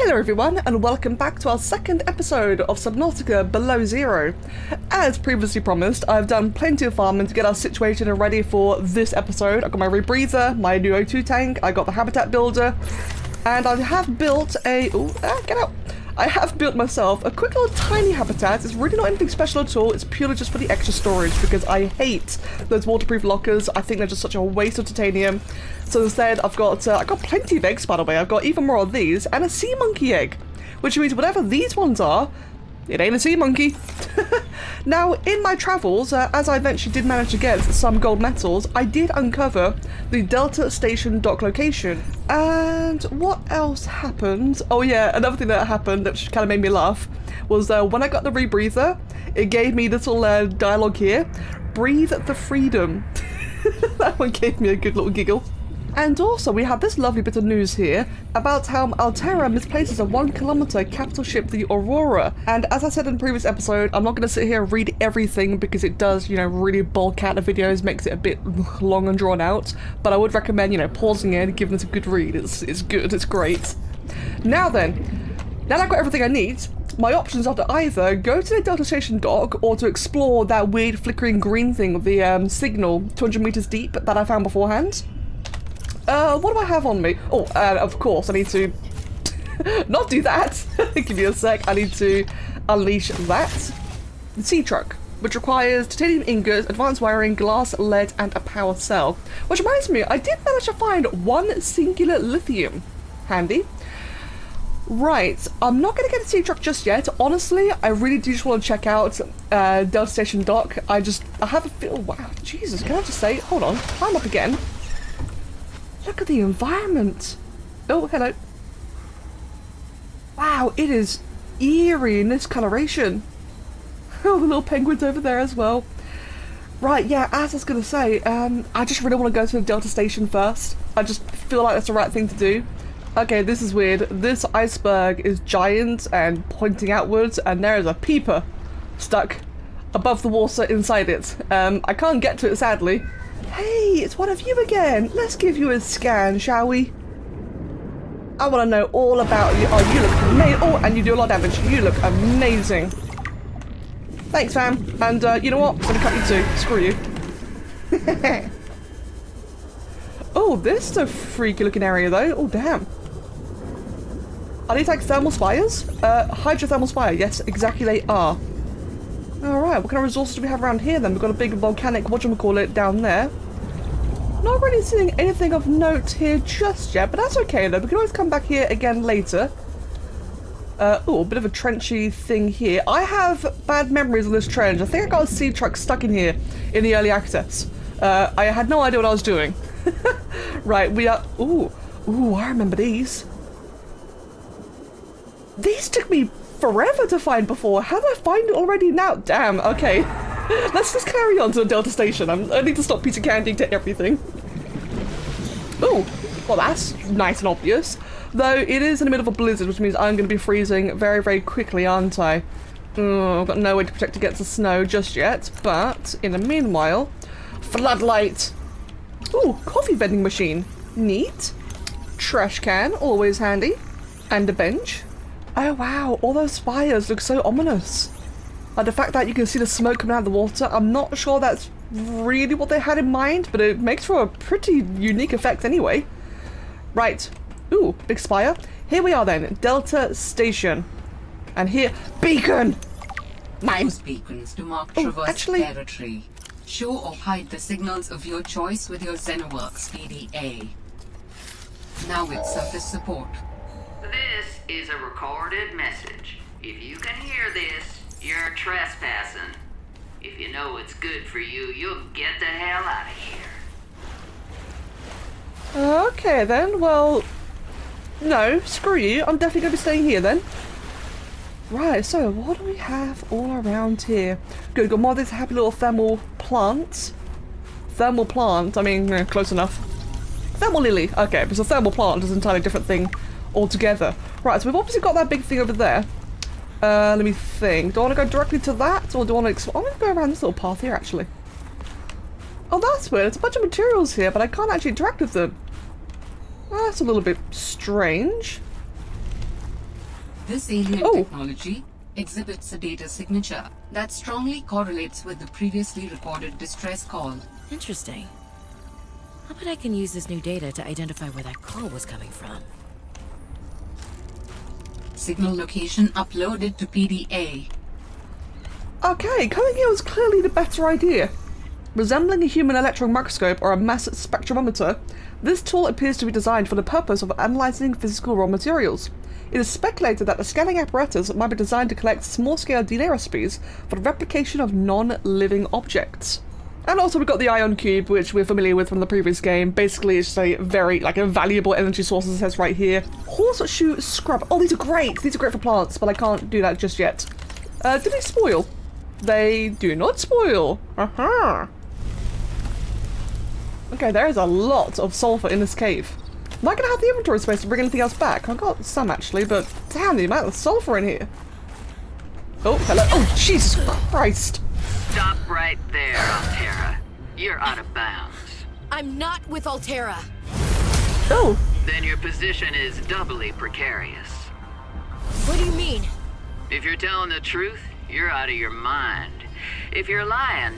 Hello everyone, and welcome back to our second episode of Subnautica Below Zero. As previously promised, I've done plenty of farming to get us situated and ready for this episode. I got my rebreather, my new O2 tank, I got the habitat builder, and I have built a... get out! I have built myself a quick little tiny habitat. It's really not anything special at all, it's purely just for the extra storage because I hate those waterproof lockers. I think they're just such a waste of titanium. So instead I've got plenty of eggs, by the way. I've got even more of these and a sea monkey egg, which means whatever these ones are, it ain't a sea monkey. Now, in my travels, as I eventually did manage to get some gold metals, I did uncover the Delta Station dock location. And what else happened? Oh yeah, another thing that happened that kind of made me laugh was when I got the rebreather, it gave me this little dialogue here. Breathe the freedom. That one gave me a good little giggle. And also, we have this lovely bit of news here about how Altera misplaces a 1 kilometer capital ship, the Aurora. And as I said in the previous episode, I'm not going to sit here and read everything because it does, really bulk out the videos, makes it a bit long and drawn out. But I would recommend, pausing it and giving it a good read. It's good, it's great. Now then, now that I've got everything I need, my options are to either go to the Delta Station dock or to explore that weird flickering green thing with the signal 200 meters deep that I found beforehand. What do I have on me? Oh, of course, I need to not do that. Give me a sec. I need to unleash that. The sea truck, which requires titanium ingots, advanced wiring, glass, lead, and a power cell. Which reminds me, I did manage to find one singular lithium. Handy. Right, I'm not going to get a sea truck just yet. Honestly, I really do just want to check out Delta Station dock. I have a feel. Wow, Jesus, can I just say? Hold on, climb up again. Look at the environment. Oh, hello. Wow, it is eerie in this coloration. Oh, the little penguins over there as well. Right, yeah, as I was going to say, I just really want to go to the Delta Station first. I just feel like that's the right thing to do. Okay, this is weird. This iceberg is giant and pointing outwards, and there is a peeper stuck above the water inside it. I can't get to it, sadly. Hey, it's one of you again. Let's give you a scan, shall we? I want to know all about you. Oh, you look amazing. Oh, and you do a lot of damage. You look amazing. Thanks, fam. And you know what? I'm gonna cut you too. Screw you. Oh, this is a freaky looking area though. Oh, damn. Are these like thermal spires? Hydrothermal spire. Yes, exactly they are. Alright, what kind of resources do we have around here then? We've got a big volcanic whatchamacallit down there. Not really seeing anything of note here just yet, but that's okay though. We can always come back here again later. Oh, a bit of a trenchy thing here. I have bad memories of this trench. I think I got a sea truck stuck in here in the early access. I had no idea what I was doing. Right, we are... Ooh, I remember these. These took me forever to find before. How did I find it already now? Damn, okay. Let's just carry on to the Delta Station. I need to stop Peter Candying to everything. Oh, well that's nice and obvious. Though it is in the middle of a blizzard, which means I'm going to be freezing very, very quickly, aren't I? I've got no way to protect against the snow just yet, but in the meanwhile... Floodlight! Ooh, coffee vending machine. Neat. Trash can, always handy. And a bench. Oh wow, all those spires look so ominous. Like the fact that you can see the smoke coming out of the water, I'm not sure that's really what they had in mind, but it makes for a pretty unique effect anyway. Right, ooh, big spire. Here we are then, Delta Station. And here, beacon! Use beacons to mark traverse territory. Show or hide the signals of your choice with your Xenoworks PDA. Now with surface support. This is a recorded message. If you can hear this, you're trespassing. If you know it's good for you, you'll get the hell out of here. Okay then, well... No, screw you. I'm definitely going to be staying here then. Right, so what do we have all around here? Good, got more of these happy little thermal plants. Thermal plant, I mean, close enough. Thermal lily, okay, because a thermal plant is an entirely different thing altogether. Right, so we've obviously got that big thing over there. Let me think. Do I want to go directly to that, or do I want to... I'm going to go around this little path here, actually. Oh, that's weird. It's a bunch of materials here, but I can't actually interact with them. That's a little bit strange. This alien technology exhibits a data signature that strongly correlates with the previously recorded distress call. Interesting. How about I can use this new data to identify where that call was coming from? Signal location uploaded to PDA. Okay, coming here was clearly the better idea. Resembling a human electron microscope or a mass spectrometer, this tool appears to be designed for the purpose of analysing physical raw materials. It is speculated that the scanning apparatus might be designed to collect small-scale DNA recipes for the replication of non-living objects. And also we've got the ion cube, which we're familiar with from the previous game. Basically, it's a very, a valuable energy source, as it says right here. Horseshoe scrub. Oh, these are great! These are great for plants, but I can't do that just yet. Do they spoil? They do not spoil. Aha! Okay, there is a lot of sulfur in this cave. Am I going to have the inventory space to bring anything else back? I've got some actually, but damn the amount of sulfur in here. Oh, hello. Oh, Jesus Christ. Stop right there, Altera. You're out of bounds. I'm not with Altera. Oh. Then your position is doubly precarious. What do you mean? If you're telling the truth, you're out of your mind. If you're lying,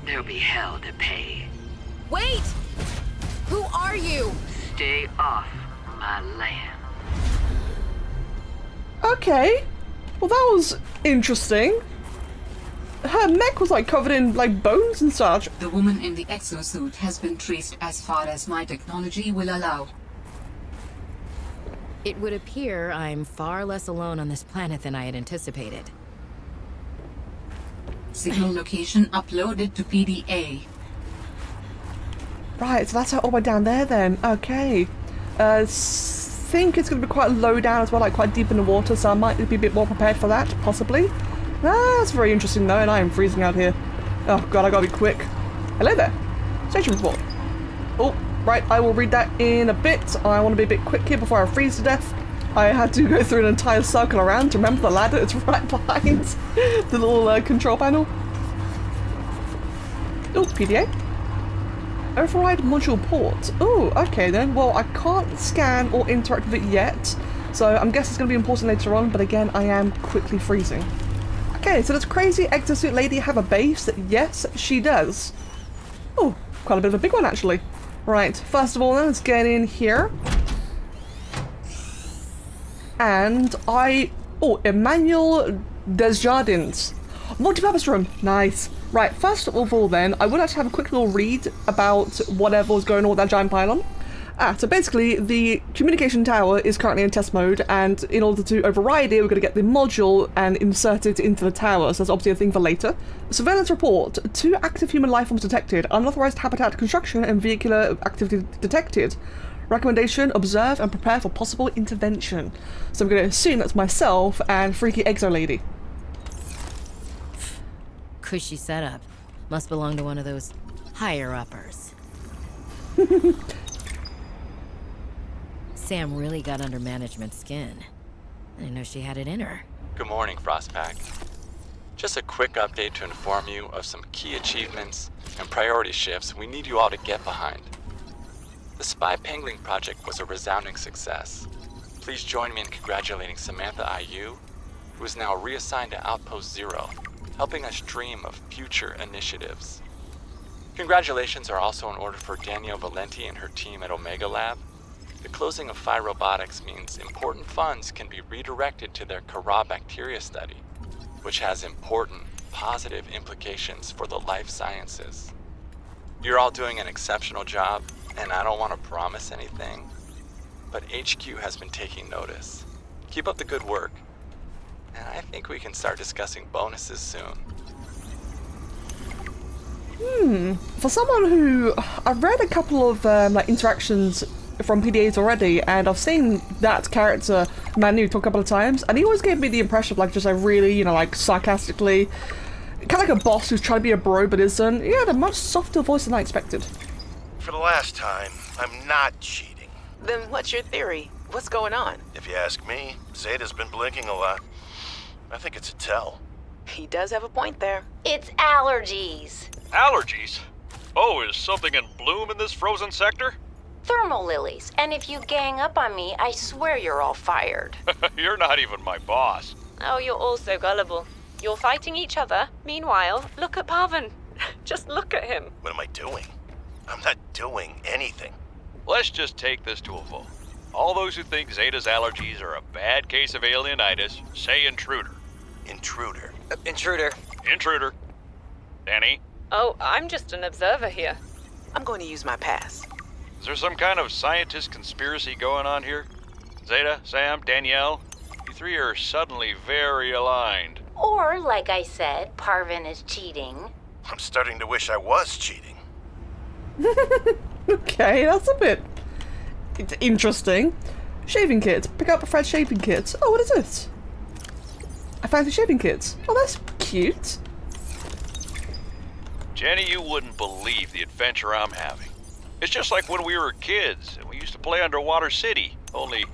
there'll be hell to pay. Wait! Who are you? Stay off my land. Okay. Well, that was interesting. Her neck was covered in bones and such. The woman in the exosuit has been traced as far as my technology will allow. It would appear I'm far less alone on this planet than I had anticipated. Signal location uploaded to PDA. Right, so that's how all the way down there then. Okay. Think it's going to be quite low down as well, quite deep in the water, so I might be a bit more prepared for that, possibly. That's very interesting though, and I am freezing out here. Oh god, I gotta be quick. Hello there. Station report. Oh, right, I will read that in a bit. I want to be a bit quick here before I freeze to death. I had to go through an entire circle around to remember the ladder. It's right behind the little control panel. Oh, PDA. Override module port. Oh, okay then. Well, I can't scan or interact with it yet, so I'm guessing it's going to be important later on, but again, I am quickly freezing. Okay, so does crazy exosuit lady have a base? Yes, she does. Oh, quite a bit of a big one actually. Right, first of all then, let's get in here. And oh, Emmanuel Desjardins. Multi-purpose room, nice. Right, first of all then, I would actually have a quick little read about whatever was going on with that giant pylon. So basically, the communication tower is currently in test mode, and in order to override it, we're going to get the module and insert it into the tower, so that's obviously a thing for later. Surveillance report. 2 active human life forms detected. Unauthorized habitat construction and vehicular activity detected. Recommendation, observe and prepare for possible intervention. So I'm going to assume that's myself and Freaky Exo Lady. Cushy setup. Must belong to one of those higher-uppers. Sam really got under management's skin. I didn't know she had it in her. Good morning, Frostpack. Just a quick update to inform you of some key achievements and priority shifts we need you all to get behind. The Spy Pangling project was a resounding success. Please join me in congratulating Samantha IU, who is now reassigned to Outpost Zero, helping us dream of future initiatives. Congratulations are also in order for Danielle Valenti and her team at Omega Lab. The closing of Phi Robotics means important funds can be redirected to their Kara bacteria study, which has important, positive implications for the life sciences. You're all doing an exceptional job, and I don't want to promise anything, but HQ has been taking notice. Keep up the good work, and I think we can start discussing bonuses soon. For someone who... I've read a couple of interactions from PDAs already, and I've seen that character Manu talk a couple of times, and he always gave me the impression of just really, sarcastically, kind of like a boss who's trying to be a bro but isn't. He had a much softer voice than I expected. For the last time, I'm not cheating. Then what's your theory? What's going on? If you ask me, Zeta's been blinking a lot. I think it's a tell. He does have a point there. It's allergies. Allergies? Oh, is something in bloom in this frozen sector? Thermal lilies. And if you gang up on me, I swear you're all fired. You're not even my boss. Oh, you're all so gullible. You're fighting each other. Meanwhile, look at Parvin. Just look at him. What am I doing? I'm not doing anything. Let's just take this to a vote. All those who think Zeta's allergies are a bad case of alienitis, say intruder. Intruder. Intruder. Intruder. Danny, Oh, I'm just an observer here. I'm going to use my pass. is there some kind of scientist conspiracy going on here? Zeta, Sam, Danielle, you three are suddenly very aligned. Or, like I said, Parvin is cheating. I'm starting to wish I was cheating. Okay, that's a bit interesting. Shaving kit. Pick up Fred's shaving kit. Oh, what is this? I fancy shaving kits. Oh, that's cute. Jenny, you wouldn't believe the adventure I'm having. It's just like when we were kids and we used to play Underwater City, only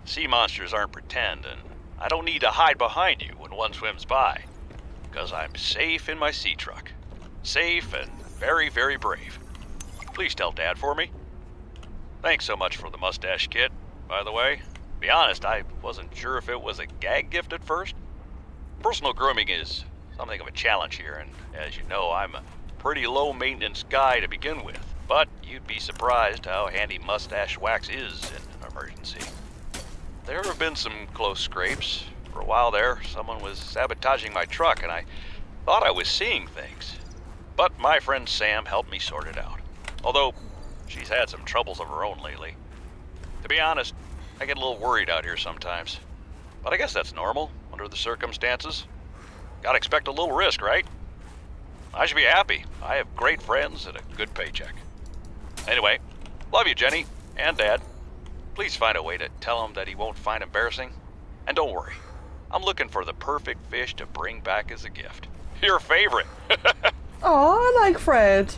sea monsters aren't pretend, and I don't need to hide behind you when one swims by, because I'm safe in my sea truck. Safe and very, very brave. Please tell Dad for me. Thanks so much for the mustache kit, by the way. To be honest, I wasn't sure if it was a gag gift at first. Personal grooming is something of a challenge here, and as you know, I'm a pretty low-maintenance guy to begin with. But you'd be surprised how handy mustache wax is in an emergency. There have been some close scrapes. For a while there, someone was sabotaging my truck, and I thought I was seeing things. But my friend Sam helped me sort it out. Although, she's had some troubles of her own lately. To be honest, I get a little worried out here sometimes. But I guess that's normal, under the circumstances. Gotta expect a little risk, right? I should be happy. I have great friends and a good paycheck. Anyway, love you, Jenny, and Dad. Please find a way to tell him that he won't find embarrassing. And don't worry, I'm looking for the perfect fish to bring back as a gift. Your favorite. Oh, I like Fred.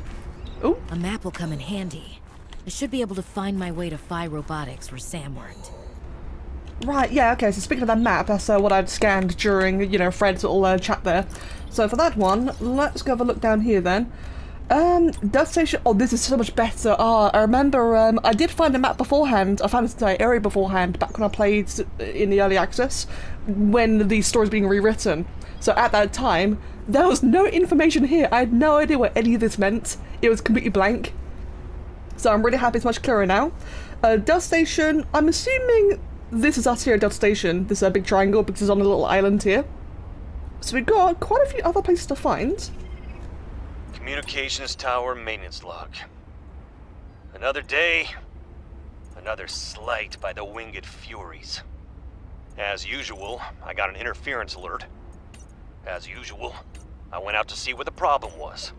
Ooh. A map will come in handy. I should be able to find my way to Phi Robotics where Sam worked. Right, yeah, okay, so speaking of that map, that's what I'd scanned during, you know, Fred's little chat there. So for that one, let's go have a look down here then. Dust Station, oh, this is so much better. I remember, I did find a map beforehand, I found this entire area beforehand, back when I played in the early access, when the story's being rewritten. So at that time, there was no information here, I had no idea what any of this meant. It was completely blank. So I'm really happy it's much clearer now. Dust Station, I'm assuming this is us here at Dust Station, this big triangle, because it's on a little island here. So we've got quite a few other places to find. Communications tower maintenance log. Another day, another slight by the winged furies. As usual, I got an interference alert. As usual, I went out to see what the problem was.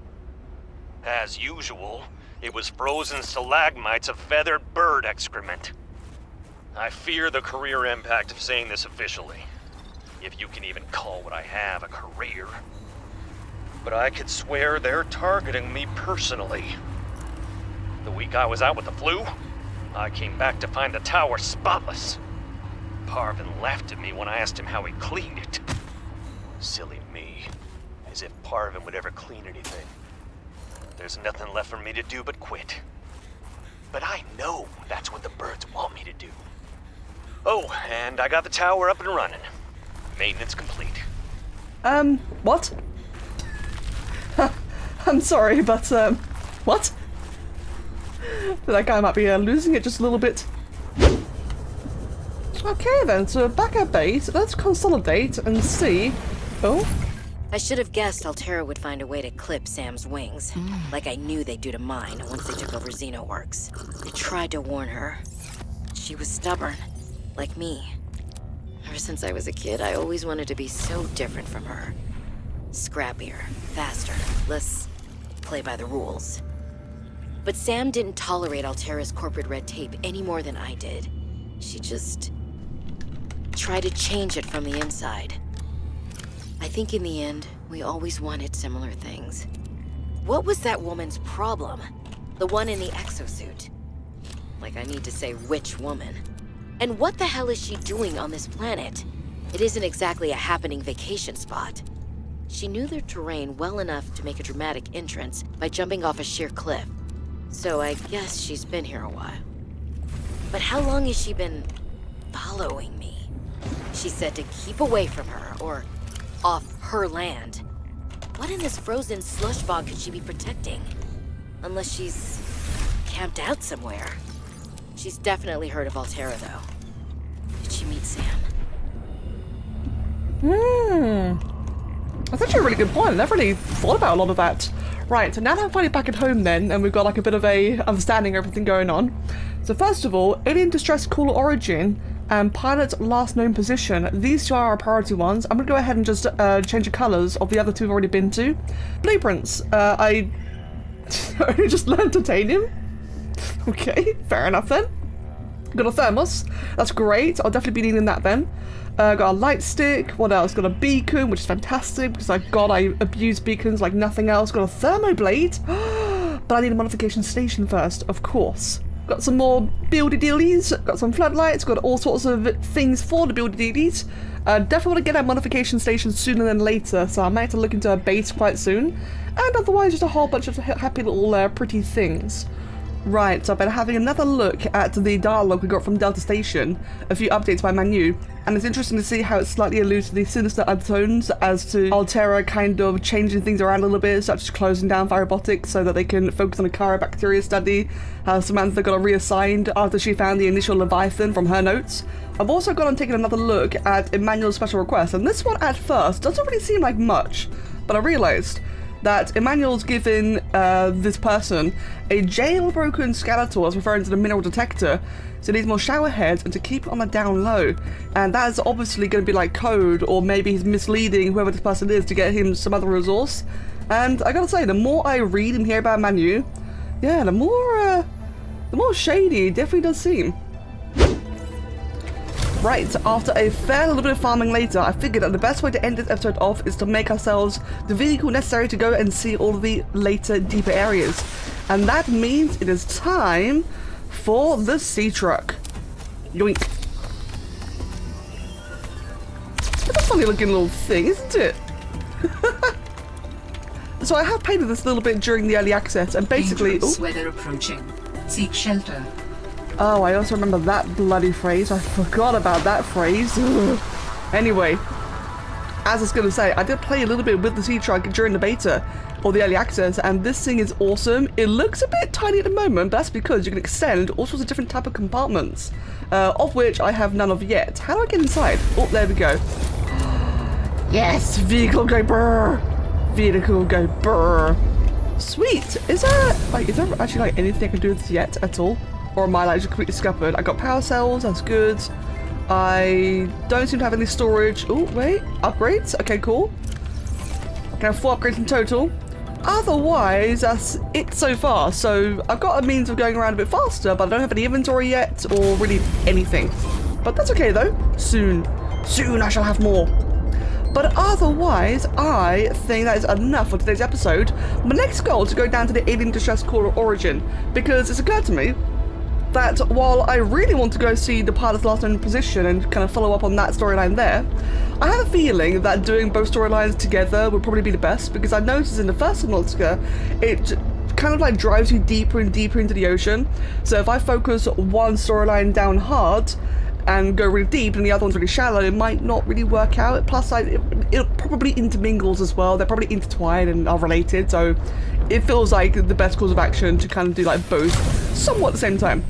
As usual, it was frozen stalagmites of feathered bird excrement. I fear the career impact of saying this officially, if you can even call what I have a career. But I could swear they're targeting me personally. The week I was out with the flu, I came back to find the tower spotless. Parvin laughed at me when I asked him how he cleaned it. Silly me, as if Parvin would ever clean anything. There's nothing left for me to do but quit. But I know that's what the birds want me to do. Oh, and I got the tower up and running. Maintenance complete. What? I'm sorry, but, what? That guy might be losing it just a little bit. Okay then, so back at base, let's consolidate and see. Oh? I should have guessed Altera would find a way to clip Sam's wings, like I knew they'd do to mine once they took over Xenoworks. I tried to warn her. She was stubborn, like me. Ever since I was a kid, I always wanted to be so different from her. Scrappier, faster, less play by the rules. But Sam didn't tolerate Altera's corporate red tape any more than I did. She just tried to change it from the inside. I think in the end, we always wanted similar things. What was that woman's problem? The one in the exosuit. Like I need to say which woman. And what the hell is she doing on this planet? It isn't exactly a happening vacation spot. She knew their terrain well enough to make a dramatic entrance by jumping off a sheer cliff. So I guess she's been here a while. But how long has she been following me? She said to keep away from her, or off her land. What in this frozen slush bog could she be protecting? Unless she's camped out somewhere. She's definitely heard of Altera, though. Did she meet Sam? That's actually a really good point. I never really thought about a lot of that. Right, so now that I'm finally back at home then, and we've got like a bit of a understanding of everything going on. So first of all, alien distress caller origin and pilot's last known position. These two are our priority ones. I'm gonna go ahead and just change the colours of the other two we've already been to. Blueprints. I only just learned titanium. Okay, fair enough then. Got a thermos. That's great. I'll definitely be needing that then. Got a light stick. What else? Got a beacon, which is fantastic because I abuse beacons like nothing else. Got a thermoblade. But I need a modification station first, of course. Got some more buildy dealies. Got some floodlights. Got all sorts of things for the buildy dealies. Definitely want to get that modification station sooner than later, so I might have to look into a base quite soon. And otherwise, just a whole bunch of happy little pretty things. Right, so I've been having another look at the dialogue we got from Delta Station, a few updates by Manu, and it's interesting to see how it slightly alludes to the sinister undertones as to Altera kind of changing things around a little bit, such as closing down Robotics so that they can focus on a chirobacteria study, how Samantha got reassigned after she found the initial Leviathan from her notes. I've also gone and taken another look at Emmanuel's special request, and this one at first doesn't really seem like much, but I realised that Emmanuel's given this person a jailbroken Skeletor, referring to the mineral detector, so it needs more shower heads and to keep it on the down low. And that is obviously going to be like code, or maybe he's misleading whoever this person is to get him some other resource. And I gotta say, the more I read and hear about Manu, yeah, the more shady it definitely does seem. Right, after a fair little bit of farming later, I figured that the best way to end this episode off is to make ourselves the vehicle necessary to go and see all of the later, deeper areas. And that means it is time for the sea truck. Yoink. It's a funny looking little thing, isn't it? So I have painted this a little bit during the early access, and basically... Dangerous weather approaching. Seek shelter. Oh, I also remember that bloody phrase. I forgot about that phrase. Ugh. Anyway, as I was going to say, I did play a little bit with the sea truck during the beta, or the early access, and this thing is awesome. It looks a bit tiny at the moment, but that's because you can extend all sorts of different type of compartments, of which I have none of yet. How do I get inside? Oh, there we go. Yes, vehicle go brr. Vehicle go brr. Sweet. Is there actually like anything I can do with this yet at all? Or am I like just completely scuppered? I got power cells, that's good. I don't seem to have any storage. Oh, wait, upgrades? Okay, cool. I can have 4 upgrades in total. Otherwise, that's it so far. So I've got a means of going around a bit faster, but I don't have any inventory yet, or really anything. But that's okay though. Soon I shall have more. But otherwise, I think that is enough for today's episode. My next goal is to go down to the alien distress caller origin, because it's occurred to me that while I really want to go see the pilot's last known position and kind of follow up on that storyline there, I have a feeling that doing both storylines together would probably be the best, because I noticed in the first Subnautica, it kind of like drives you deeper and deeper into the ocean. So if I focus one storyline down hard and go really deep and the other one's really shallow, it might not really work out. Plus, it probably intermingles as well. They're probably intertwined and are related, so it feels like the best course of action to kind of do like both somewhat at the same time.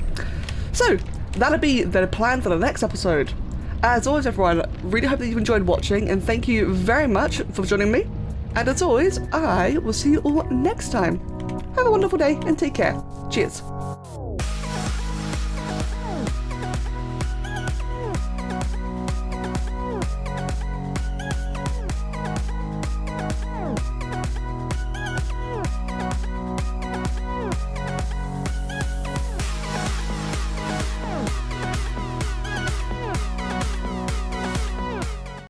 So that'll be the plan for the next episode. As always, everyone, really hope that you've enjoyed watching, and thank you very much for joining me. And as always, I will see you all next time. Have a wonderful day and take care. Cheers.